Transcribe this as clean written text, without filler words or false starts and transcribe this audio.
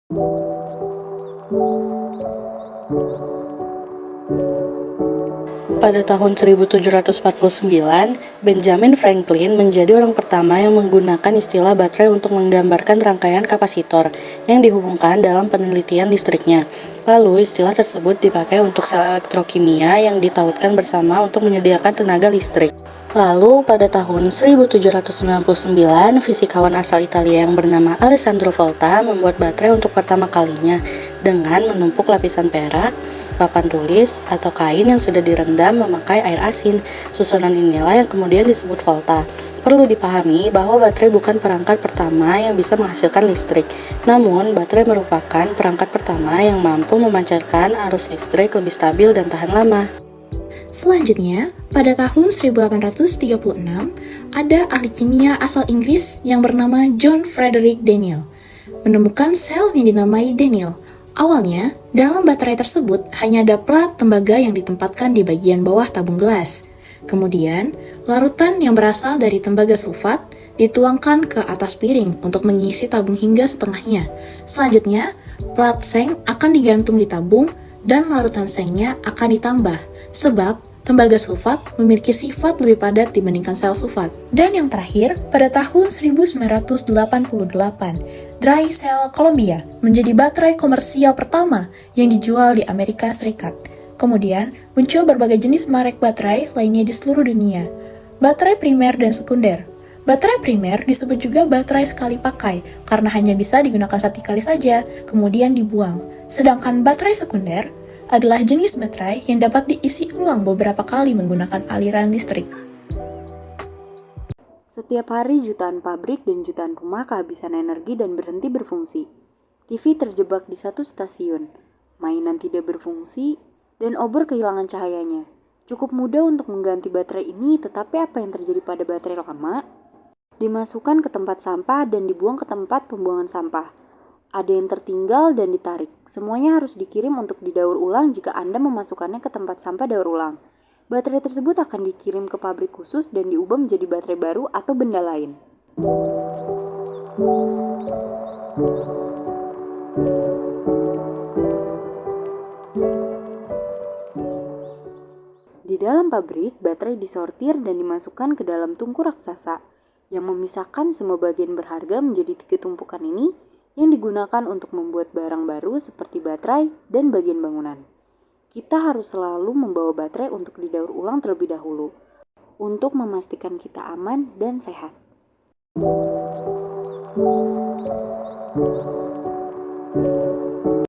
Pada tahun 1749, Benjamin Franklin menjadi orang pertama yang menggunakan istilah baterai untuk menggambarkan rangkaian kapasitor yang dihubungkan dalam penelitian listriknya. Lalu, istilah tersebut dipakai untuk sel elektrokimia yang ditautkan bersama untuk menyediakan tenaga listrik. Lalu, pada tahun 1799, fisikawan asal Italia yang bernama Alessandro Volta membuat baterai untuk pertama kalinya dengan menumpuk lapisan perak, papan tulis, atau kain yang sudah direndam memakai air asin. Susunan inilah yang kemudian disebut volta. Perlu dipahami bahwa baterai bukan perangkat pertama yang bisa menghasilkan listrik. Namun, baterai merupakan perangkat pertama yang mampu memancarkan arus listrik lebih stabil dan tahan lama. Selanjutnya, pada tahun 1836, ada ahli kimia asal Inggris yang bernama John Frederick Daniell menemukan sel yang dinamai Daniell. Awalnya, dalam baterai tersebut hanya ada plat tembaga yang ditempatkan di bagian bawah tabung gelas. Kemudian, larutan yang berasal dari tembaga sulfat dituangkan ke atas piring untuk mengisi tabung hingga setengahnya. Selanjutnya, plat seng akan digantung di tabung dan larutan sengnya akan ditambah, sebab tembaga sulfat memiliki sifat lebih padat dibandingkan sel sulfat. Dan yang terakhir, pada tahun 1988, Dry Cell Columbia menjadi baterai komersial pertama yang dijual di Amerika Serikat. Kemudian, muncul berbagai jenis merek baterai lainnya di seluruh dunia. Baterai primer dan sekunder. Baterai primer disebut juga baterai sekali pakai karena hanya bisa digunakan satu kali saja, kemudian dibuang. Sedangkan baterai sekunder adalah jenis baterai yang dapat diisi ulang beberapa kali menggunakan aliran listrik. Setiap hari jutaan pabrik dan jutaan rumah kehabisan energi dan berhenti berfungsi. TV terjebak di satu stasiun, mainan tidak berfungsi, dan obor kehilangan cahayanya. Cukup mudah untuk mengganti baterai ini, tetapi apa yang terjadi pada baterai lama? Dimasukkan ke tempat sampah dan dibuang ke tempat pembuangan sampah. Ada yang tertinggal dan ditarik. Semuanya harus dikirim untuk didaur ulang jika Anda memasukkannya ke tempat sampah daur ulang. Baterai tersebut akan dikirim ke pabrik khusus dan diubah menjadi baterai baru atau benda lain. Di dalam pabrik, baterai disortir dan dimasukkan ke dalam tungku raksasa yang memisahkan semua bagian berharga menjadi 3 tumpukan ini yang digunakan untuk membuat barang baru seperti baterai dan bagian bangunan. Kita harus selalu membawa baterai untuk didaur ulang terlebih dahulu, untuk memastikan kita aman dan sehat.